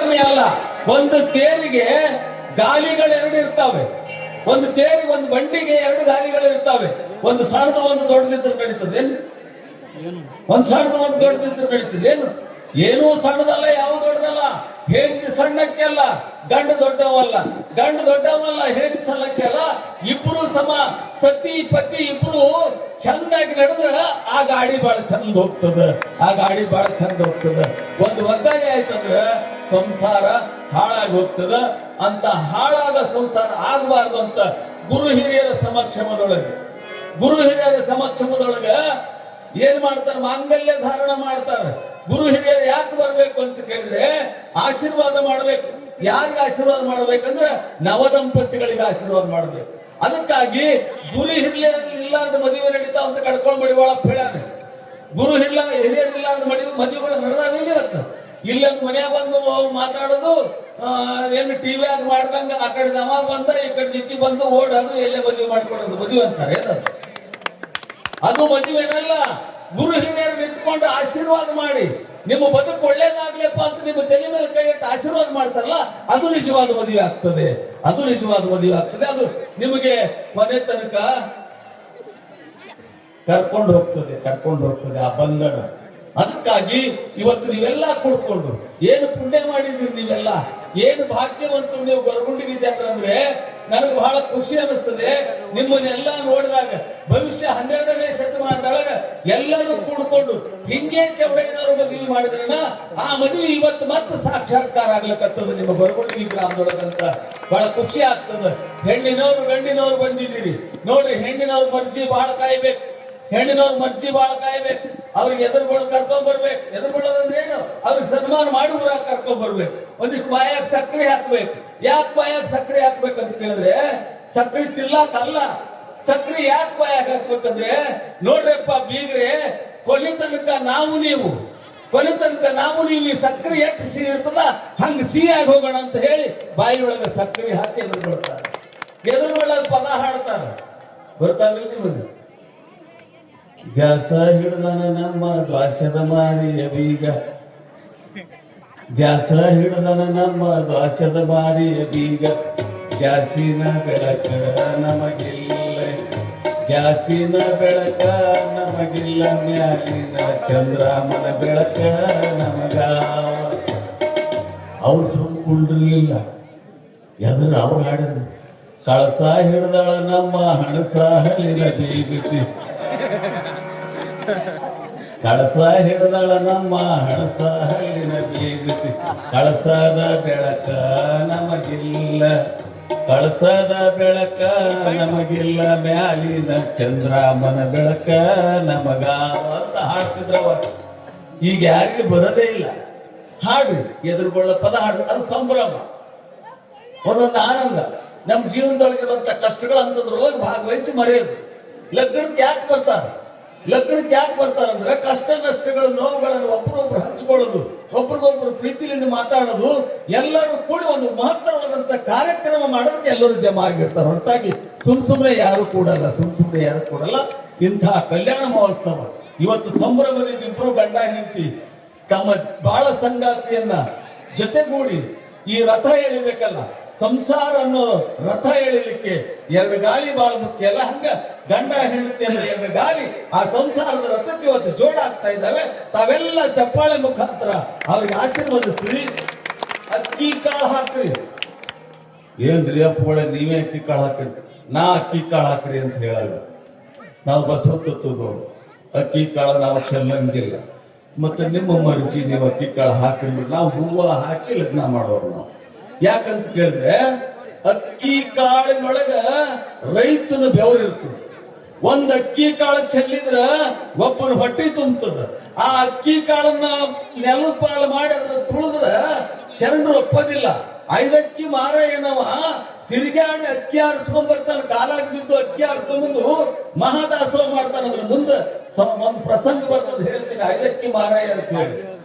ಅಲ್ಲ, ಒಂದು ತೇರಿಗೆ ಗಾಲಿಗಳೆರಡು ಇರ್ತಾವೆ. ಒಂದು ತೇರಿಗೆ ಒಂದು ಬಂಡಿಗೆ ಎರಡು ಗಾಲಿಗಳು ಇರ್ತಾವೆ. ಒಂದು ಸಣ್ಣದು ಒಂದು ದೊಡ್ಡದಿದ್ರೆ ನಡೀತದೆ ಏನು? ಒಂದು ಸಣ್ಣದು ಒಂದು ದೊಡ್ಡದಿದ್ರೆ ನಡೀತದೆ ಏನು? ಏನೂ ಸಣ್ಣದಲ್ಲ, ಯಾವ ದೊಡ್ಡದಲ್ಲ. ಹೆಂಡತಿ ಸಣ್ಣಕ್ಕೆ ಅಲ್ಲ, ಗಂಡು ದೊಡ್ಡವಲ್ಲ. ಗಂಡು ದೊಡ್ಡವಲ್ಲ, ಹೆಂಡತಿ ಸಣ್ಣಕ್ಕೆ ಅಲ್ಲ. ಇಬ್ರು ಸಮ. ಸತಿ ಪತಿ ಇಬ್ರು ಚಂದಾಗಿ ನಡೆದ್ರ ಆ ಗಾಡಿ ಬಹಳ ಚಂದ ಹೋಗ್ತದ. ಆ ಗಾಡಿ ಬಹಳ ಚಂದ ಹೋಗ್ತದ. ಒಂದು ಒಗ್ಗರಣೆ ಆಯ್ತಂದ್ರ ಸಂಸಾರ ಹಾಳಾಗಿ ಹೋಗ್ತದ. ಅಂತ ಹಾಳಾದ ಸಂಸಾರ ಆಗಬಾರ್ದು ಅಂತ ಗುರು ಹಿರಿಯರ ಸಮಕ್ಷಮದೊಳಗ ಏನ್ ಮಾಡ್ತಾರೆ? ಮಾಂಗಲ್ಯ ಧಾರಣ ಮಾಡ್ತಾರೆ. ಗುರು ಹಿರಿಯರು ಯಾಕೆ ಬರ್ಬೇಕು ಅಂತ ಕೇಳಿದ್ರೆ ಆಶೀರ್ವಾದ ಮಾಡ್ಬೇಕು. ಯಾರಿಗೆ ಆಶೀರ್ವಾದ ಮಾಡ್ಬೇಕಂದ್ರೆ ನವದಂಪತಿಗಳಿಗೆ ಆಶೀರ್ವಾದ ಮಾಡ್ಬೇಕು. ಅದಕ್ಕಾಗಿ ಗುರು ಹಿರಿಯರಿಲ್ಲಾರ್ದ ಮದುವೆ ನಡೀತಾ ಅಂತ ಕಡ್ಕೊಂಡ್ ಮಡಿವಾಳಪ್ಪ ಹೇಳ್ಯಾನೆ. ಗುರು ಹಿರಿಯರಿಲ್ಲಾರ್ದ ಮದುವೆಗಳು ನಡೆದಾವಿಲ್ಲ ಇವತ್ತು. ಇಲ್ಲೊಂದು ಮನ್ಯಾಗ ಬಂದು ಮಾತಾಡೋದು, ಏನು ಟಿವಿಯಾಗ ಮಾಡ್ದಂಗ ಆ ಕಡೆ ದಮ ಬಂದ ಈ ಕಡೆ ದಿಕ್ಕಿ ಬಂದು ಓಡಾದ್ರು ಎಲ್ಲೇ ಮದುವೆ ಮಾಡ್ಕೊಡೋದು ಮದುವೆ ಅಂತಾರೆ. ಅದು ಮದುವೆನಲ್ಲ. ಗುರು ಹಿರಿಯರು ನಿಂತ್ಕೊಂಡು ಆಶೀರ್ವಾದ ಮಾಡಿ ನಿಮ್ಮ ಬದುಕು ಒಳ್ಳೇದಾಗ್ಲಪ್ಪ ಅಂತ ನಿಮ್ಮ ತಲೆ ಮೇಲೆ ಕೈ ಇಟ್ಟು ಆಶೀರ್ವಾದ ಮಾಡ್ತಾರಲ್ಲ, ಅದು ನಿಜವಾದ ಮದುವೆ ಆಗ್ತದೆ. ಅದು ನಿಮಗೆ ಮನೆ ತನಕ ಕರ್ಕೊಂಡು ಹೋಗ್ತದೆ ಆ ಬಂಧನ. ಅದಕ್ಕಾಗಿ ಇವತ್ತು ನೀವೆಲ್ಲ ಕುಡ್ಕೊಂಡು ಏನು ಪುಣ್ಯ ಮಾಡಿದ್ದೀರಿ, ನೀವೆಲ್ಲ ಏನು ಭಾಗ್ಯವಂತರು ನೀವು ಗೊರಗುಂಡಿಗೆ ಜನರಂದ್ರೆ ನನಗೆ ಬಹಳ ಖುಷಿ ಅನಿಸ್ತದೆ. ನಿಮ್ಮನ್ನೆಲ್ಲ ನೋಡಿದಾಗ ಭವಿಷ್ಯ 12ನೇ ಶತಮಾನದೊಳಗ ಎಲ್ಲರೂ ಕೂಡ್ಕೊಂಡು ಹಿಂಗೆ ಚೌಡಯ್ಯನವರು ಮದುವೆ ಮಾಡಿದ್ರನ ಆ ಮದುವೆ ಇವತ್ತು ಮತ್ತೆ ಸಾಕ್ಷಾತ್ಕಾರ ಆಗ್ಲಿಕ್ಕತ್ತದ ನಿಮ್ಮ ಗೊರಗುಂಡಿಗೆ ಗ್ರಾಮದೊಳಗಂತ ಬಹಳ ಖುಷಿ ಆಗ್ತದ. ಹೆಣ್ಣಿನವ್ರು ಗಂಡಿನವ್ರು ಬಂದಿದ್ದೀರಿ ನೋಡ್ರಿ. ಹೆಣ್ಣಿನವ್ರ ಮರ್ಜಿ ಬಹಳ ಕಾಯ್ಬೇಕು. ಅವ್ರಿಗೆ ಎದುರುಗಳು ಕರ್ಕೊಂಡ್ ಬರ್ಬೇಕು. ಎದುರುಗಳಂದ್ರೆ ಏನು? ಅವ್ರಿಗೆ ಸನ್ಮಾನ ಮಾಡಿ ಊರಾಗ ಕರ್ಕೊಂಡ್ ಬರ್ಬೇಕು. ಒಂದಿಷ್ಟು ಬಾಯಾಗ ಸಕ್ಕರೆ ಹಾಕ್ಬೇಕು. ಯಾಕೆ ಬಾಯಾಗ ಸಕ್ಕರೆ ಹಾಕ್ಬೇಕು ಅಂತ ಕೇಳಿದ್ರೆ ಸಕ್ಕರೆ ತಿರ್ಲಾಕಲ್ಲ. ಸಕ್ಕರೆ ಯಾಕೆ ಬಾಯಾಗ ಹಾಕ್ಬೇಕಂದ್ರೆ ನೋಡ್ರಪ್ಪ ಬೀಗ್ರೆ, ಕೊನೆ ತನಕ ನಾವು ನೀವು ಈ ಸಕ್ಕರೆ ಎಷ್ಟು ಸಿಹಿ ಇರ್ತದ ಹಂಗ ಸಿಹಿಯಾಗಿ ಹೋಗೋಣ ಅಂತ ಹೇಳಿ ಬಾಯಿಯೊಳಗೆ ಸಕ್ಕರೆ ಹಾಕಿ ಎದುರುಗೊಳ್ಳೋದು ಪದ ಹಾಡ್ತಾರೆ. ಬರ್ತಾವಿಲ್ಲ ನಿಮಗೆ? ಗ್ಯಾಸ ಹಿಡ್ದನ ನಮ್ಮ ದ್ವಾಸದ ಮಾರಿಯ ಬೀಗ, ಗ್ಯಾಸಿನ ಬೆಳಕ ನಮಗಿಲ್ಲ, ಮ್ಯಾಲಿನ ಚಂದ್ರಾಮನ ಬೆಳಕ ನಮಗಾವ. ಅವ್ರು ಸುಮ್ಕೊಂಡಿರ್ಲಿಲ್ಲ. ಅವ್ರು ಹಾಡಿದ್ರು, ಕಳಸ ಹಿಡ್ದಳ ನಮ್ಮ ಹಣಸ ಹಲ್ಲಿನ ಬೀಗತಿ, ಕಳಸ ಹಿಡ್ದಳ ನಮ್ಮ ಹಣಸ ಹಲ್ಲಿನ ಬೀಗತಿ, ಕಳಸದ ಬೆಳಕ ನಮಗಿಲ್ಲ, ಮ್ಯಾಲಿನ ಚಂದ್ರಾಮನ ಬೆಳಕ ನಮಗ ಅಂತ ಹಾಡ್ತಿದ್ರವ. ಈಗ ಯಾರಿಗೆ ಬರೋದೇ ಇಲ್ಲ. ಹಾಡು ಎದುರುಗೊಳ್ಳ ಪದ ಹಾಡು, ಅದು ಸಂಭ್ರಮ, ಒಂದೊಂದು ಆನಂದ. ನಮ್ಮ ಜೀವನದೊಳಗಿರುವಂತ ಕಷ್ಟಗಳು ಅಂತದ್ರೊಳಗೆ ಭಾಗವಹಿಸಿ ಮರೆಯೋದು. ಲಗ್ನಕ್ಕೆ ಯಾಕೆ ಬರ್ತಾರಂದ್ರೆ ಕಷ್ಟ ನಷ್ಟಗಳ ನೋವುಗಳನ್ನು ಒಬ್ಬರೊಬ್ರು ಹಂಚ್ಕೊಳ್ಳೋದು, ಒಬ್ರಿಗೊಬ್ರು ಪ್ರೀತಿಲಿಂದ ಮಾತಾಡೋದು, ಎಲ್ಲರೂ ಕೂಡಿ ಒಂದು ಮಹತ್ತರವಾದಂತ ಕಾರ್ಯಕ್ರಮ ಮಾಡೋದಕ್ಕೆ ಎಲ್ಲರೂ ಜಮಾ ಆಗಿರ್ತಾರೆ. ಹೊರತಾಗಿ ಸುಮ್ಮನೆ ಯಾರು ಕೂಡಲ್ಲ. ಇಂತಹ ಕಲ್ಯಾಣ ಮಹೋತ್ಸವ ಇವತ್ತು ಸಂಭ್ರಮದಿಂದ ಇಬ್ಬರು ಗಂಡ ಹೆಂಡತಿ ತಮ್ಮ ಬಾಳ ಸಂಗಾತಿಯನ್ನ ಜೊತೆಗೂಡಿ ಈ ರಥ ಎಳಿಬೇಕಲ್ಲ. ಸಂಸಾರ ಅನ್ನೋ ರಥ ಎಳಿಲಿಕ್ಕೆ ಎರಡು ಗಾಲಿ ಬಾಳ ಮುಖ್ಯ ಅಲ್ಲ. ಹಂಗ ಗಂಡ ಹೆಂಡತಿ ಅಂದ್ರೆ ಎರಡು ಗಾಲಿ ಆ ಸಂಸಾರದ ರಥಕ್ಕೆ ಇವತ್ತು ಜೋಡಾಗ್ತಾ ಇದ್ದಾವೆ. ತಾವೆಲ್ಲ ಚಪ್ಪಾಳೆ ಮುಖಾಂತರ ಅವ್ರಿಗೆ ಆಶೀರ್ವದಿಸ್ತೀವಿ. ಅಕ್ಕಿ ಕಾಳು ಹಾಕ್ರಿ. ಏನ್ರಿ ಅಪ್ಪಗಳೇ, ನೀವೇ ಅಕ್ಕಿ ಕಾಳು ಹಾಕ್ರಿ, ನಾ ಅಕ್ಕಿ ಕಾಳು ಹಾಕ್ರಿ ಅಂತ ಹೇಳಲ್ಲ. ನಾವು ಬಸವತ್ತದ್ದು ಅಕ್ಕಿ ಕಾಳು ನಾವು ಚೆಲ್ಲಂಗಿಲ್ಲ. ಮತ್ತೆ ನಿಮ್ಮ ಮರ್ಜಿ, ನೀವು ಅಕ್ಕಿ ಕಾಳು ಹಾಕ್ರಿ. ನಾವು ಹೂವು ಹಾಕಿ ಲಗ್ನ ಮಾಡೋರು ನಾವು. ಯಾಕಂತ ಕೇಳಿದ್ರೆ ಅಕ್ಕಿ ಕಾಳಿನೊಳಗ ರೈತನ ಬೆವರು ಇರ್ತದೆ. ಒಂದ್ ಅಕ್ಕಿ ಕಾಳು ಚೆಲ್ಲಿದ್ರ ಒಬ್ಬನ ಹೊಟ್ಟೆ ತುಂಬತದ. ಆ ಅಕ್ಕಿ ಕಾಳನ್ನ ನೆಲದ ಪಾಲು ಮಾಡಿ ಅದ್ರ ತುಳಿದ್ರ ಶರಣರು ಒಪ್ಪೋದಿಲ್ಲ. 5 ಅಕ್ಕಿ ಮಾರ ಏನವ ತಿರುಗಾಡಿ ಅಕ್ಕಿ ಆರಿಸ್ಕೊಂಡ್ ಬರ್ತಾನ. ಕಾಲಾಗಿ ಬಿದ್ದು ಅಕ್ಕಿ ಆರಿಸ್ಕೊಂಡ್ಬಂದು ಮಹಾದಾಸೋಹ ಮಾಡ್ತಾನ. ಅದ್ರ ಮುಂದೆ ಒಂದು ಪ್ರಸಂಗ ಬರ್ತದ, ಹೇಳ್ತೀನಿ. 5 ಅಕ್ಕಿ ಮಾರಾಯ ಅಂತ ಹೇಳಿ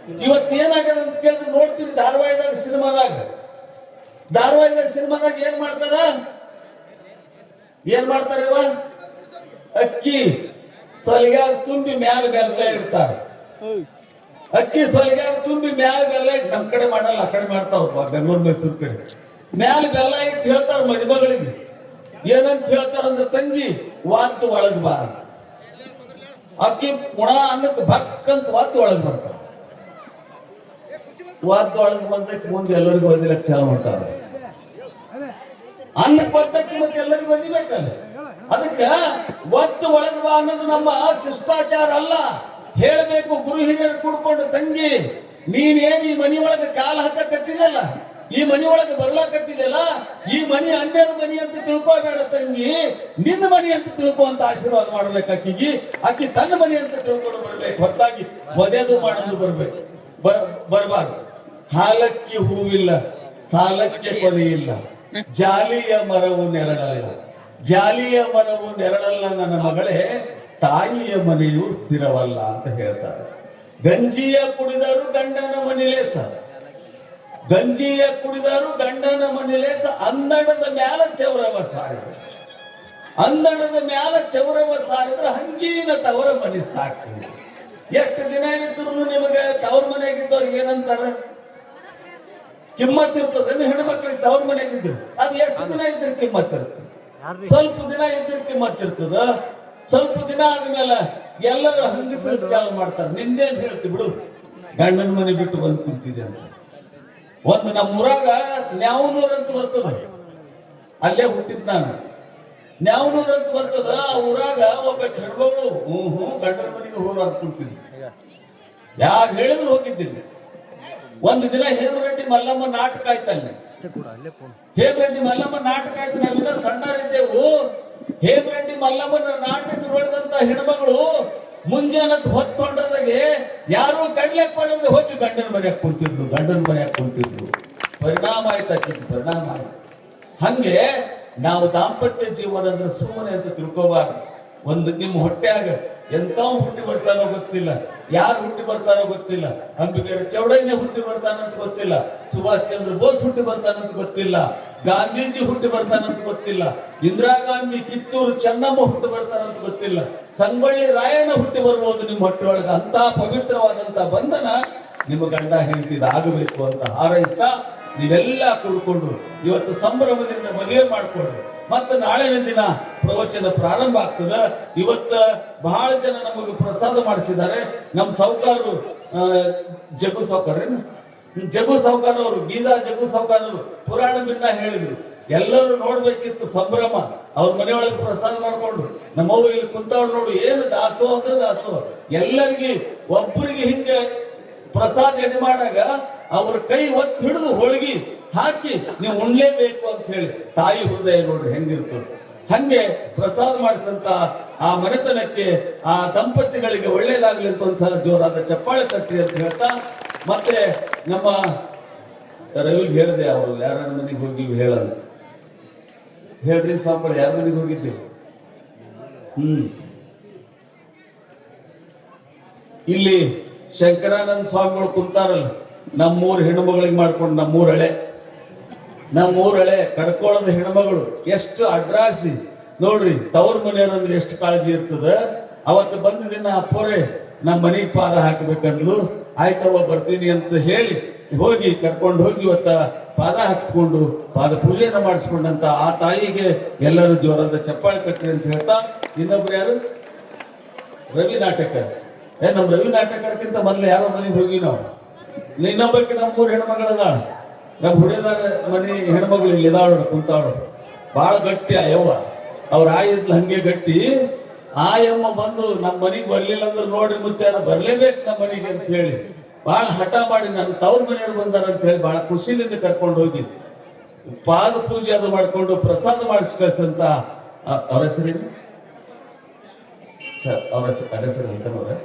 ಇವತ್ತೇನಾಗ್ಯದ ಅಂತ ಕೇಳಿದ್ರೆ ನೋಡ್ತೀರಿ. ಧಾರವಾಡದಾಗ ಸಿನಿಮಾದಾಗ ಏನ್ ಮಾಡ್ತಾರೆ ಇವ ಅಕ್ಕಿ ಸಲಿಗೆ ತುಂಬಿ ಮ್ಯಾಲ ಬೆಲ್ಕ ಇಡ್ತಾರ. ಅಕ್ಕಿ ಸೊಲಿಗೆ ತುಂಬಿ ಮ್ಯಾಲ ಬೆಲ್ಲ ಇಟ್ಟು, ನಮ್ ಕಡೆ ಮಾಡಲ್ಲ, ಆ ಕಡೆ ಮಾಡ್ತಾವ ಬೆಂಗಳೂರು ಮೈಸೂರು ಕಡೆ. ಮ್ಯಾಲ ಬೆಲ್ಲ ಇಟ್ಟು ಹೇಳ್ತಾರ ಮದುಮಗಳಿಗೆ. ಏನಂತ ಹೇಳ್ತಾರಂದ್ರೆ, ತಂಗಿ ವಾತ್ತು ಒಳಗ್ ಬಾ. ಅಕ್ಕಿ ಪುಣ ಅನ್ನಕ್ಕೆ ಭಕ್ಕಂತ ವಾತ್ತು ಒಳಗ್ ಬರ್ತಾರ. ವಾದ್ದು ಒಳಗ್ ಬಂದಕ್ಕೆ ಮುಂದೆ ಎಲ್ಲರಿಗೂ ಒದಿಲಕ್ಕೆ ಚಾಲು ಮಾಡ್ತಾರ. ಅನ್ನಕ್ಕೆ ಬರ್ತಕ್ಕೆ ಮತ್ತೆ ಎಲ್ಲರಿಗೂ ಒದಿಬೇಕಲ್ಲ. ಅದಕ್ಕೆ ಒತ್ತು ಒಳಗ್ ಬಾ ಅನ್ನೋದು ನಮ್ಮ ಶಿಷ್ಟಾಚಾರ ಅಲ್ಲ. ಹೇಳಬೇಕು ಗುರು ಹಿರಿಯರು ಕೂಡ್ಕೊಂಡು, ತಂಗಿ ನೀನೇನ್ ಈ ಮನಿ ಒಳಗೆ ಕಾಲ ಹಾಕಕತ್ತಿದೆಯಲ್ಲ, ಈ ಮನಿ ಒಳಗೆ ಬರ್ಲಾಕತ್ತಿದೆಯಲ್ಲ, ಈ ಮನಿ ಅನ್ಯರ ಮನಿ ಅಂತ ತಿಳ್ಕೋಬೇಡ ತಂಗಿ, ನಿನ್ನ ಮನಿ ಅಂತ ತಿಳ್ಕೊ ಅಂತ ಆಶೀರ್ವಾದ ಮಾಡ್ಬೇಕು ಅಕ್ಕಿಗೆ. ಅಕ್ಕಿ ತನ್ನ ಮನಿ ಅಂತ ತಿಳ್ಕೊಂಡು ಬರ್ಬೇಕು, ಹೊರತಾಗಿ ಒದೆದು ಮಾಡೋದು ಬರ್ಬೇಕು, ಬರಬಾರ್ದು. ಹಾಲಕ್ಕೆ ಹೂವಿಲ್ಲ, ಸಾಲಕ್ಕೆ ಕೊನೆಯಿಲ್ಲ, ಜಾಲಿಯ ಮರವು ನೆರಳಲ್ಲ, ಜಾಲಿಯ ಮರವು ನೆರಳಲ್ಲ ನನ್ನ ಮಗಳೇ, ತಾಯಿಯ ಮನೆಯು ಸ್ಥಿರವಲ್ಲ ಅಂತ ಹೇಳ್ತಾರೆ. ಗಂಜಿಯ ಕುಡಿದರು ಗಂಡನ ಮನಿಲೇಸ, ಗಂಜಿಯ ಕುಡಿದರು ಗಂಡನ ಮನಿಲೇಸ, ಅಂದಣದ ಮ್ಯಾಲ ಚೌರವ ಸಾರಿದ, ಅಂದಣದ ಮ್ಯಾಲ ಚೌರವ ಸಾರಿದ್ರೆ ಹಂಗೀನ ತವರ ಮನಿ ಸಾಕು. ಎಷ್ಟು ದಿನ ಇದ್ರು ನಿಮಗೆ ತವ್ರ ಮನೆಯಾಗಿದ್ದವ್ರಿಗೆ ಏನಂತಾರ? ಕಿಮ್ಮತ್ ಇರ್ತದೆ. ಹೆಣ್ಮಕ್ಳಿಗೆ ತವ್ರ ಮನೆಯಾಗಿದ್ರು ಅದು ಎಷ್ಟು ದಿನ ಇದ್ರೆ ಕಿಮ್ಮತ್ ಇರ್ತದೆ? ಸ್ವಲ್ಪ ದಿನ ಇದ್ರೆ ಕಿಮ್ಮತ್ ಇರ್ತದ. ಸ್ವಲ್ಪ ದಿನ ಆದ್ಮೇಲೆ ಎಲ್ಲರೂ ಹಂಗಸರು ಚಾಲು ಮಾಡ್ತಾರೆ. ನಿಂದೇನ್ ಹೇಳ್ತಿ ಬಿಡು, ಗಂಡನ ಮನೆ ಬಿಟ್ಟು ಬಂದು ಕುಂತಿದೆ ಅಂತ. ಒಂದು ನಮ್ಮೂರಾಗ ನ್ಯಾವನೂರ್ ಅಂತ ಬರ್ತದ, ಅಲ್ಲೇ ಹುಟ್ಟಿದ್ ನಾನು. ನ್ಯಾವನೂರ್ ಅಂತ ಬರ್ತದ, ಆ ಊರಾಗ ಒಬ್ಬ ಹೆಣ್ಮಗಳು ಗಂಡನ ಮನೆಗೆ ಹೋರಾಡ್ ಕುಂತಿದ್ವಿ. ಯಾರು ಹೇಳಿದ್ರು ಹೋಗಿದ್ದೀನಿ. ಒಂದು ದಿನ ಹೇಮರೆಡ್ಡಿ ಮಲ್ಲಮ್ಮ ನಾಟಕ ಆಯ್ತಲ್ಲಿ. ಹೇಮರೆಡ್ಡಿ ಮಲ್ಲಮ್ಮ ನಾಟಕ ಆಯ್ತು, ನಾವೆಲ್ಲ ಸಣ್ಣರಿದ್ದೆವು. ಹೇಮರೆಡ್ಡಿ ಮಲ್ಲಮ್ಮನ ನಾಟಕ ನೋಡಿದಂತ ಹೆಣ್ಮಗಳು ಮುಂಜಾನತ್ ಹೊತ್ತೊಂಡ್ರದಾಗೆ ಯಾರು ಕಡ್ಲೆಕ್ ಬರೋದು ಹೋಗಿ ಗಂಡನ ಮನೆಯಾಗ ಕುಂತಿದ್ರು, ಗಂಡನ ಮನೆಯಾಗ ಕುಂತಿದ್ರು. ಪರಿಣಾಮ ಆಯ್ತು, ಪರಿಣಾಮ ಆಯ್ತು. ಹಂಗೆ ನಾವು ದಾಂಪತ್ಯ ಜೀವನ ಅಂದ್ರೆ ಸುಮ್ಮನೆ ಅಂತ ತಿಳ್ಕೋಬಾರ್ದು. ಒಂದು ನಿಮ್ಮ ಹೊಟ್ಟೆಯಾಗ ಎಂತಾವ್ ಹುಟ್ಟಿ ಬರ್ತಾನೋ ಗೊತ್ತಿಲ್ಲ, ಯಾರು ಹುಟ್ಟಿ ಬರ್ತಾನೋ ಗೊತ್ತಿಲ್ಲ. ಅಂಬಿಗರ ಚೌಡಯ್ಯನೇ ಹುಟ್ಟಿ ಬರ್ತಾನಂತ ಗೊತ್ತಿಲ್ಲ, ಸುಭಾಷ್ ಚಂದ್ರ ಬೋಸ್ ಹುಟ್ಟಿ ಬರ್ತಾನಂತ ಗೊತ್ತಿಲ್ಲ, ಗಾಂಧೀಜಿ ಹುಟ್ಟಿ ಬರ್ತಾನಂತ ಗೊತ್ತಿಲ್ಲ, ಇಂದಿರಾ ಗಾಂಧಿ, ಕಿತ್ತೂರು ಚೆನ್ನಮ್ಮ ಹುಟ್ಟಿ ಬರ್ತಾನಂತ ಗೊತ್ತಿಲ್ಲ, ಸಂಗೊಳ್ಳಿ ರಾಯಣ್ಣ ಹುಟ್ಟಿ ಬರ್ಬೋದು ನಿಮ್ಮ ಹೊಟ್ಟೆ ಒಳಗೆ. ಅಂತ ಪವಿತ್ರವಾದಂತ ಬಂಧನ ನಿಮ್ಮ ಗಂಡ ಹೆಂಡತಿದ ಆಗಬೇಕು ಅಂತ ಹಾರೈಸ್ತಾ ನೀವೆಲ್ಲ ಕೂಡ್ಕೊಂಡು ಇವತ್ತು ಸಂಭ್ರಮದಿಂದ ಮದುವೆ ಮಾಡಿಕೊಂಡು ಮತ್ತೆ ನಾಳಿನ ದಿನ ಪ್ರವಚನ ಪ್ರಾರಂಭ ಆಗ್ತದ. ಇವತ್ತ ಬಹಳ ಜನ ನಮಗೆ ಪ್ರಸಾದ ಮಾಡಿಸಿದ್ದಾರೆ. ನಮ್ಮ ಸಾಹುಕಾರರು ಜಗ್ಗು ಸಾಹುಕಾರೇನು, ಜಗ್ಗು ಸಾಹುಕಾರವರು, ಗೀಜಾ ಜಗ್ಗು ಸಾಹುಕಾರರು ಪುರಾಣ ಭಿನ್ನ ಹೇಳಿದ್ರು. ಎಲ್ಲರೂ ನೋಡ್ಬೇಕಿತ್ತು ಸಂಭ್ರಮ. ಅವ್ರ ಮನೆಯೊಳಗೆ ಪ್ರಸಾದ ಮಾಡ್ಕೊಂಡು ನಮ್ಮವ್ವ ಇಲ್ಲಿ ಕುಂತವಳು ನೋಡು, ಏನು ದಾಸೋ ಅಂದ್ರೆ ದಾಸೋ. ಎಲ್ಲರಿಗೆ ಒಬ್ಬರಿಗೆ ಹಿಂಗೆ ಪ್ರಸಾದ ಎಡೆ ಮಾಡಾಗ ಅವ್ರ ಕೈ ಒತ್ತು ಹಿಡಿದು ಹೋಳಿಗೆ ಹಾಕಿ ನೀವು ಉಣ್ಲೇಬೇಕು ಅಂತ ಹೇಳಿ ತಾಯಿ ಹೃದಯ ನೋಡ್ರಿ ಹೆಂಗಿರ್ತದೆ. ಹಂಗೆ ಪ್ರಸಾದ ಮಾಡಿಸಿದಂತ ಆ ಮನೆತನಕ್ಕೆ, ಆ ದಂಪತಿಗಳಿಗೆ ಒಳ್ಳೇದಾಗ್ಲಿ ಅಂತ ಒಂದ್ಸಲ ಜೋರಾದ ಚಪ್ಪಾಳೆ ತಟ್ಟಿ ಅಂತ ಹೇಳ್ತಾ, ಮತ್ತೆ ನಮ್ಮ ರವಿಗೆ ಹೇಳಿದೆ, ಅವರು ಯಾರ ಮನೆಗೆ ಹೋಗಿ ಹೇಳಲ್ಲ. ಹೇಳ್ರಿ ಸ್ವಾಮಿ, ಯಾರ ಮನೆಗೆ ಹೋಗಿದ್ವಿ? ಇಲ್ಲಿ ಶಂಕರಾನಂದ ಸ್ವಾಮಿಗಳು ಕುಂತಾರಲ್ಲ, ನಮ್ಮೂರ್ ಹೆಣ್ಣುಮಗಳಿಗೆ ಮಾಡ್ಕೊಂಡು, ನಮ್ಮೂರ್ ಹಳೆ ಕಡ್ಕೋಳದ ಹೆಣ್ಮಗಳು ಎಷ್ಟು ಅಡ್ರಾಸಿ ನೋಡ್ರಿ. ತವ್ರ ಮನೆಯವ್ರಂದ್ರೆ ಎಷ್ಟು ಕಾಳಜಿ ಇರ್ತದ. ಅವತ್ತು ಬಂದ ದಿನ ಅಪ್ಪರೇ ನಮ್ಮ ಮನೆಗೆ ಪಾದ ಹಾಕಬೇಕಂದ್ಲು. ಆಯ್ತವ ಬರ್ತೀನಿ ಅಂತ ಹೇಳಿ ಹೋಗಿ ಕರ್ಕೊಂಡು ಹೋಗಿ ಇವತ್ತ ಪಾದ ಹಾಕ್ಸ್ಕೊಂಡು ಪಾದ ಪೂಜೆಯನ್ನು ಮಾಡಿಸ್ಕೊಂಡಂತ ಆ ತಾಯಿಗೆ ಎಲ್ಲರೂ ಜೋರಾದ ಚಪ್ಪಾಳೆ ಕಟ್ಟಿ ಅಂತ ಹೇಳ್ತಾ, ಇನ್ನೊಬ್ರು ಯಾರು? ರವಿ ನಾಟಕ. ನಮ್ಮ ರವಿ ನಾಟಕಕ್ಕಿಂತ ಮೊದ್ಲು ಯಾರೋ ಮನೆಗೆ ಹೋಗಿ ನಾವು. ಇನ್ನೊಬ್ಬಕ್ಕೆ ನಮ್ಮೂರು ಹೆಣ್ಮಗಳದಾಳ, ನಮ್ಮ ಹುಡಿದಾರ ಮನೆ ಹೆಣ್ಮಗಳು ಇಲ್ಲಿ ಇದಾಳು, ಕುಂತಾಳು. ಭಾಳ ಗಟ್ಟಿ ಆ ಯವ್ವ. ಅವ್ರ ಆಯಿದ್ಲು ಹಂಗೆ ಗಟ್ಟಿ. ಆ ಯಮ್ಮ ಬಂದು ನಮ್ಮ ಮನೆಗೆ ಬರ್ಲಿಲ್ಲ ಅಂದ್ರೆ ನೋಡ್ರಿ ಮುತ್ಯಾರ ಬರ್ಲೇಬೇಕು ನಮ್ಮ ಮನೆಗೆ ಅಂತ ಹೇಳಿ ಭಾಳ ಹಠ ಮಾಡಿ ನನ್ನ ತವ್ರ ಮನೆಯವ್ರು ಬಂದಾರ ಅಂತ ಹೇಳಿ ಭಾಳ ಖುಷಿಲಿಂದ ಕರ್ಕೊಂಡು ಹೋಗಿ ಪಾದ ಪೂಜೆ ಅದು ಮಾಡ್ಕೊಂಡು ಪ್ರಸಾದ ಮಾಡಿಸಿ ಕಳ್ಸಂತ. ಅವ್ರ ಹೆಸರೇನು ಸರ್? ಅವ್ರ ಹೆಸರು ಅಂತನವ್ರೆ.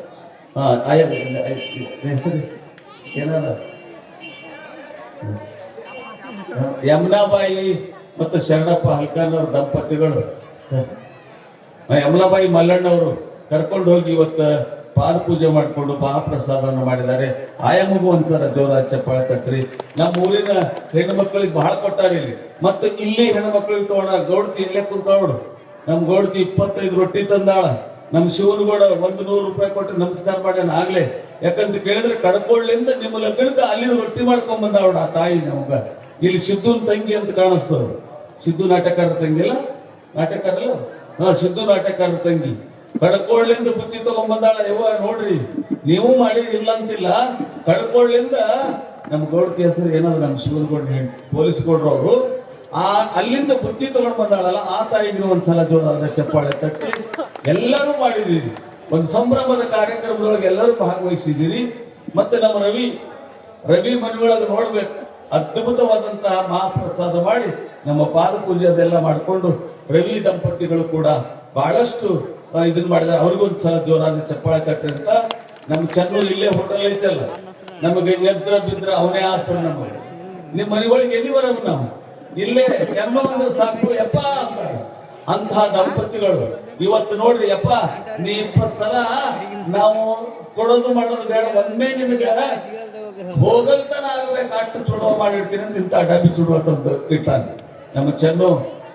ಹೆಸರು ಏನಾರ ಯಮುನಾಬಾಯಿ ಮತ್ತು ಶರಣಪ್ಪ ಹಲ್ಕನ್ನವ್ರ ದಂಪತಿಗಳು, ಯಮುನಾಬಾಯಿ ಮಲ್ಲಣ್ಣವರು ಕರ್ಕೊಂಡು ಹೋಗಿ ಇವತ್ತು ಪಾದ ಪೂಜೆ ಮಾಡಿಕೊಂಡು ಮಹಾಪ್ರಸಾದವನ್ನು ಮಾಡಿದ್ದಾರೆ. ಆಯಮ್ಮಗೂ ಒಂಥರ ಜೋರ ಚಪ್ಪಾಳೆ ತಟ್ರಿ. ನಮ್ಮ ಊರಿನ ಹೆಣ್ಣು ಮಕ್ಕಳಿಗೆ ಬಹಳ ಕೊಟ್ಟಾರೆ ಇಲ್ಲಿ. ಮತ್ತು ಇಲ್ಲಿ ಹೆಣ್ಣು ಮಕ್ಕಳಿಗೆ ತಗೋಣ. ಗೌಡ್ತಿ ಇಲ್ಲೇ ಕುಂತವಳು. ನಮ್ಮ ಗೌಡ್ತಿ 25 ರೊಟ್ಟಿ ತಂದಾಳ. ನಮ್ಮ ಶಿವನಗೌಡ 100 ರೂಪಾಯಿ ಕೊಟ್ಟು ನಮಸ್ಕಾರ ಮಾಡ್ಯಾನ ಆಗ್ಲೇ. ಯಾಕಂತ ಕೇಳಿದ್ರೆ ಕಡ್ಕೊಳ್ಳಿಂದ ನಿಮ್ಮ ಲಗ್ನಕ್ಕೆ ಅಲ್ಲಿ ರೊಟ್ಟಿ ಮಾಡ್ಕೊಂಡ್ ಬಂದವಳ ಆ ತಾಯಿ ನಮಗ. ಇಲ್ಲಿ ಸಿದ್ದುನ್ ತಂಗಿ ಅಂತ ಕಾಣಿಸ್ತದ. ಸಿದ್ದು ನಾಟಕರ ತಂಗಿಲ್ಲ, ನಾಟಕರಲ್ಲ, ಸಿದ್ದು ನಾಟಕರ ತಂಗಿ ಕಡ್ಕೊಳ್ಳಿಂದ ಬುತ್ತಿ ತಗೊಂಡ್ಬಂದಾಳ. ಯವ್ವ ನೋಡ್ರಿ, ನೀವು ಮಾಡಿರಿ ಇಲ್ಲ ಅಂತಿಲ್ಲ. ಕಡ್ಕೊಳ್ಳಿಂದ ನಮ್ಮ ಗೌಡ್ತಿ ಹೆಸರು ಏನಾದ್ರು ನಮ್ಮ ಶಿವನಗೌಡ ಪೊಲೀಸ್ ಗೌಡ್ರು ಅವರು ಅಲ್ಲಿಂದ ಬುತ್ತಿ ತಗೊಂಡ್ ಬಂದಾಳಲ್ಲ, ಆ ತಾಯಿಗೆ ಒಂದ್ಸಲ ಜೋರಾದ ಚಪ್ಪಾಳೆ ತಟ್ಟಿ ಎಲ್ಲರೂ ಮಾಡಿದೀರಿ. ಒಂದು ಸಂಭ್ರಮದ ಕಾರ್ಯಕ್ರಮದೊಳಗೆ ಎಲ್ಲರೂ ಭಾಗವಹಿಸಿದ್ದೀರಿ. ಮತ್ತೆ ನಮ್ಮ ರವಿ ಮನೆಯೊಳಗೆ ನೋಡ್ಬೇಕು, ಅದ್ಭುತವಾದಂತಹ ಮಹಾಪ್ರಸಾದ ಮಾಡಿ ನಮ್ಮ ಪಾದ ಪೂಜೆ ಅದೆಲ್ಲ ಮಾಡಿಕೊಂಡು ರವಿ ದಂಪತಿಗಳು ಕೂಡ ಬಹಳಷ್ಟು ಇದನ್ನ ಮಾಡಿದ್ದಾರೆ. ಅವ್ರಿಗೊಂದ್ಸಲ ಜೋರಾದ ಚಪ್ಪಾಳೆ ತಟ್ಟಿ ಅಂತ. ನಮ್ಮ ಚನ್ನೂರು ಇಲ್ಲೇ ಹೋಟೆಲ್ ಐತಲ್ಲ, ನಮಗೆ ಎದ್ರ ಬಿದ್ರ ಅವನೇ ಆಸರ. ನಮಗೆ ನಿಮ್ಮ ಮನೆಗಳಿಗೆ ಎಲ್ಲಿ ಬರವು ನಾವು ಇಲ್ಲೇ ಚೆನ್ನ ಅಂದ್ರೆ ಸಾಕು ಯಪ್ಪ ಅಂತಾರೆ. ಅಂತಹ ದಂಪತಿಗಳು ಇವತ್ತು ನೋಡ್ರಿ ಯಪ್ಪ, ನೀ 20 ಸಲ ನಾವು ಕೊಡೋದು ಮಾಡೋದು ಬೇಡ, ಒಮ್ಮೆ ನಿನಗೆ ಹೋಗಲ್ತನ ಆಗ್ಬೇಕು ಅಟ್ಟು ಚುಡುವ ಮಾಡಿರ್ತೀನಿ ಅಂತ ಇಂಥ ಡಬ್ಬಿ ಚುಡುವ ತಂದು ಇಟ್ಟಾನೆ ನಮ್ಮ ಚೆನ್ನು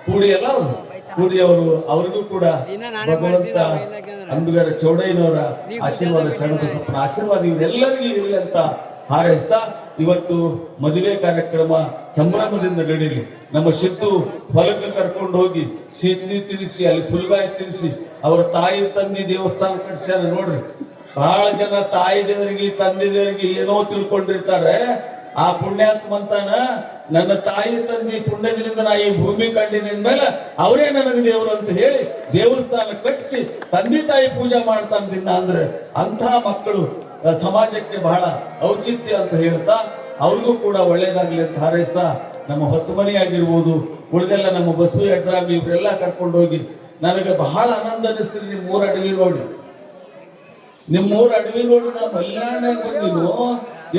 ಕೂಡಿಯಲ್ಲ. ಅವರು ಕೂಡಿಯವರು, ಅವ್ರಿಗೂ ಕೂಡ ಭಗವಂತ ಅಂಬುಗರ ಚೌಡಯ್ಯನವರ ಆಶೀರ್ವಾದ, ಶರಣಬಸಪ್ಪನ ಆಶೀರ್ವಾದ ಇವರೆಲ್ಲರಿಗೂ ಇರಲಿ ಅಂತ ಹಾರೈಸ್ತಾ ಇವತ್ತು ಮದುವೆ ಕಾರ್ಯಕ್ರಮ ಸಂಭ್ರಮದಿಂದ ನಡೀಲಿ. ನಮ್ಮ ಸಿದ್ದು ಹೊಲಕ್ಕೆ ಕರ್ಕೊಂಡು ಹೋಗಿ ಸಿದ್ದಿ ತಿನ್ನಿಸಿ, ಅಲ್ಲಿ ಸುಲ್ಗಾಯಿ ತಿನ್ನಿಸಿ, ಅವರ ತಾಯಿ ತಂದೆ ದೇವಸ್ಥಾನ ಕಟ್ಸ್ಯಾರ. ನೋಡ್ರಿ, ಬಹಳ ಜನ ತಾಯಿ ದೇವರಿಗೆ ತಂದೆ ದೇವರಿಗೆ ಏನೋ ತಿಳ್ಕೊಂಡಿರ್ತಾರೆ. ಆ ಪುಣ್ಯಾತ್ಮ ಅಂತಾನ, ನನ್ನ ತಾಯಿ ತಂದೆ ಪುಣ್ಯದಿಂದ ನಾ ಈ ಭೂಮಿ ಕಂಡಿನ ಮೇಲೆ ಅವರೇ ನನಗೆ ದೇವರು ಅಂತ ಹೇಳಿ ದೇವಸ್ಥಾನ ಕಟ್ಟಿಸಿ ತಂದೆ ತಾಯಿ ಪೂಜೆ ಮಾಡ್ತಾನ ದಿನ. ಅಂದ್ರೆ ಅಂಥ ಮಕ್ಕಳು ಸಮಾಜಕ್ಕೆ ಬಹಳ ಔಚಿತ್ಯ ಅಂತ ಹೇಳ್ತಾ ಅವ್ರಿಗೂ ಕೂಡ ಒಳ್ಳೇದಾಗ್ಲಿ ಅಂತ ಹಾರೈಸ್ತಾ, ನಮ್ಮ ಹೊಸಮನಿ ಆಗಿರ್ಬೋದು, ಉಳಿದೆಲ್ಲ ನಮ್ಮ ಬಸವಿ ಅಡ್ರಾಮಿ ಇವರೆಲ್ಲ ಕರ್ಕೊಂಡು ಹೋಗಿ ನನಗೆ ಬಹಳ ಆನಂದ ಅನಿಸ್ತೀರಿ. ನಿಮ್ಮೂರ ಅಡವಿ ನೋಡಿ, ನಿಮ್ಮೂರ ಅಡವಿ ನೋಡಿ ನಾವು ಮಲ್ಯಾಣ ಬಂದಿನೋ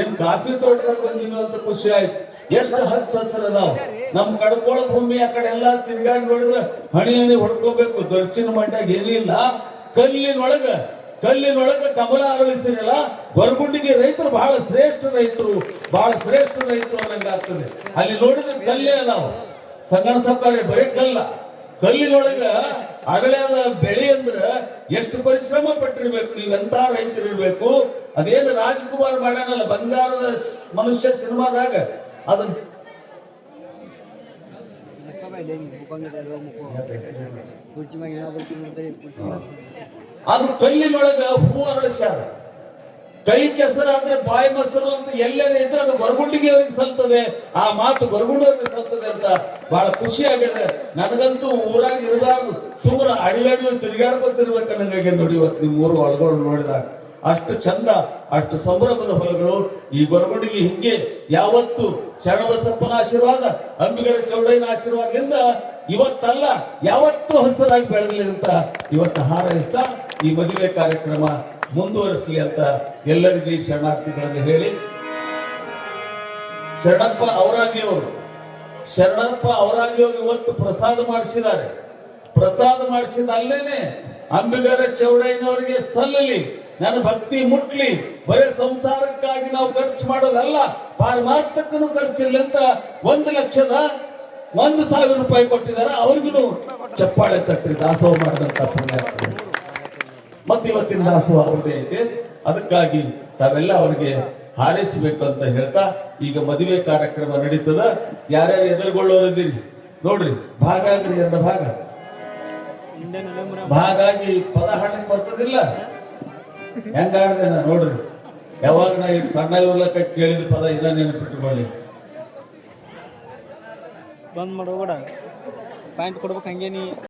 ಏನ್ ಕಾಫಿ ತೋಟದಾಗ ಬಂದಿನೋ ಅಂತ ಖುಷಿ ಆಯ್ತು. ಎಷ್ಟು ಹಚ್ಚ ಹಸಿರು ಅದಾವ. ನಮ್ ಕಡ್ಕೋಳ ಭೂಮಿ ಆ ಕಡೆ ಎಲ್ಲ ತಿರ್ಗಾಡಿ ನೋಡಿದ್ರೆ ಹಣಿ ಹೊಡ್ಕೋಬೇಕು. ಗರ್ಚಿನ ಮಂಡ್ಯಾಗ ಏನಿಲ್ಲ, ಕಲ್ಲಿನೊಳಗ ಕಮಲ ಅರಳಿಸಿರಲ್ಲ. ಗೊರಗುಂಡಿಗೆ ರೈತರು ಬಹಳ ಶ್ರೇಷ್ಠ ರೈತರು ಅನ್ನಂಗಾಗ್ತದೆ. ಅಲ್ಲಿ ನೋಡಿದ್ರೆ ಕಲ್ಲೇ ಅದಾವ. ಸಂಗಣ ಸೌಕರ್ಯ ಬರೀ ಕಲ್ಲಿನೊಳಗ ಅರಳಿಯಾದ ಬೆಳೆ ಅಂದ್ರ ಎಷ್ಟು ಪರಿಶ್ರಮ ಪಟ್ಟಿರ್ಬೇಕು, ನೀವೆಂತ ರೈತರಿರ್ಬೇಕು. ಅದೇನು ರಾಜ್ಕುಮಾರ್ ಮಾಡ್ಯಾನಲ್ಲ ಬಂಗಾರದ ಮನುಷ್ಯ ಸಿನಿಮಾದಾಗ, ಅದನ್ನ ಅದು ಕಲ್ಲಿನೊಳಗ ಹೂ ಅರಳಿಸ್ಯಾರ. ಕೈ ಕೆಸರಾದ್ರೆ ಬಾಯಿ ಮೊಸರು ಅಂತ ಎಲ್ಲೆಲ್ಲ ಇದ್ರೆ ಅದು ಗೊರಗುಂಡಿಗೆ ಅವರಿಗೆ ಸಲ್ತದೆ. ಆ ಮಾತು ಗೊರಗುಂಡವ್ರಿಗೆ ಸಲ್ತದೆ ಅಂತ ಬಹಳ ಖುಷಿ ಆಗಿದೆ. ನನಗಂತೂ ಊರಾಗ ಇರಬಾರ್ದು, ಸುಮ್ಮನೆ ಅಡಿಯಾಡಿ ತಿರುಗಾಡ್ಕೊತಿರ್ಬೇಕು ಅನ್ನಂಗೆ ನೋಡಿ. ಇವತ್ತು ನಿಮ್ಮ ಊರು ಒಳಗಳು ನೋಡಿದಾಗ ಅಷ್ಟು ಚಂದ, ಅಷ್ಟು ಸಂಭ್ರಮದ ಹೊಲಗಳು ಈ ಗೊರಗುಂಡಿಗೆ. ಹಿಂಗೆ ಯಾವತ್ತು ಶರಣಬಸಪ್ಪನ ಆಶೀರ್ವಾದ, ಅಂಬಿಗರ ಚೌಡಯ್ಯನ ಆಶೀರ್ವಾದದಿಂದ ಇವತ್ತಲ್ಲ ಯಾವತ್ತೂ ಹಸಿರಾಗಿ ಬೆಳೆದಲಿ ಅಂತ ಇವತ್ತು ಹಾರೈಸ್ತಾ ಈ ಮದುವೆ ಕಾರ್ಯಕ್ರಮ ಮುಂದುವರಿಸಲಿ ಅಂತ ಎಲ್ಲರಿಗೂ ಶರಣಾರ್ಥಿಗಳನ್ನು ಹೇಳಿ, ಶರಣಪ್ಪ ಅವರಾಗಿಯವರು ಇವತ್ತು ಪ್ರಸಾದ ಮಾಡಿಸಿದ್ದಾರೆ. ಪ್ರಸಾದ ಮಾಡಿಸಿದ ಅಲ್ಲೇನೆ ಅಂಬಿಗರ ಚೌಡಯ್ಯನವರಿಗೆ ಸಲ್ಲಲಿ, ನನ್ನ ಭಕ್ತಿ ಮುಟ್ಲಿ. ಬರೇ ಸಂಸಾರಕ್ಕಾಗಿ ನಾವು ಖರ್ಚು ಮಾಡೋದಲ್ಲ, ಪಾರಮಾರ್ಥಕ್ಕೂ ಖರ್ಚಿಲ್ಲ ಅಂತ 1,01,000 ರೂಪಾಯಿ ಕೊಟ್ಟಿದ್ದಾರೆ. ಅವ್ರಿಗೂ ಚಪ್ಪಾಳೆ ತಟ್ಟಿ ದಾಸೋಹ ಮಾಡಿದಂತ ಪುಣ್ಯಾತ್ಮ. ಮತ್ತೆ ಇವತ್ತಿನ ದಾಸೋಹ ಅವ್ರದೇ ಐತೆ. ಅದಕ್ಕಾಗಿ ತಾವೆಲ್ಲ ಅವರಿಗೆ ಹಾರೈಸಬೇಕು ಅಂತ ಹೇಳ್ತಾ ಈಗ ಮದುವೆ ಕಾರ್ಯಕ್ರಮ ನಡೀತದ. ಯಾರ್ಯಾರು ಎದುರುಗೊಳ್ಳೋರಿದ್ದೀರಿ ನೋಡ್ರಿ, ಭಾಗ ಆಗ್ರಿ. 2 ಭಾಗಾಗಿ ಪದ ಹಾಡಕ್ ಬರ್ತದಿಲ್ಲ. ಹೆಂಗ ಆಡ್ದೆ ನಾ ನೋಡ್ರಿ. ಯಾವಾಗ ನಾ ಇಟ್ಟು ಸಣ್ಣ ಇರ್ಲಕ್ಕ ಕೇಳಿದ ಪದ ಇಲ್ಲ ನೆನಪಿಟ್ಟುಕೊಳ್ಳಿ. ಬಂದ್ ಮಾಡೋಡ ಪಾಯಿಂಟ್ ಕೊಡ್ಬೇಕು ಹಂಗೆ ನೀ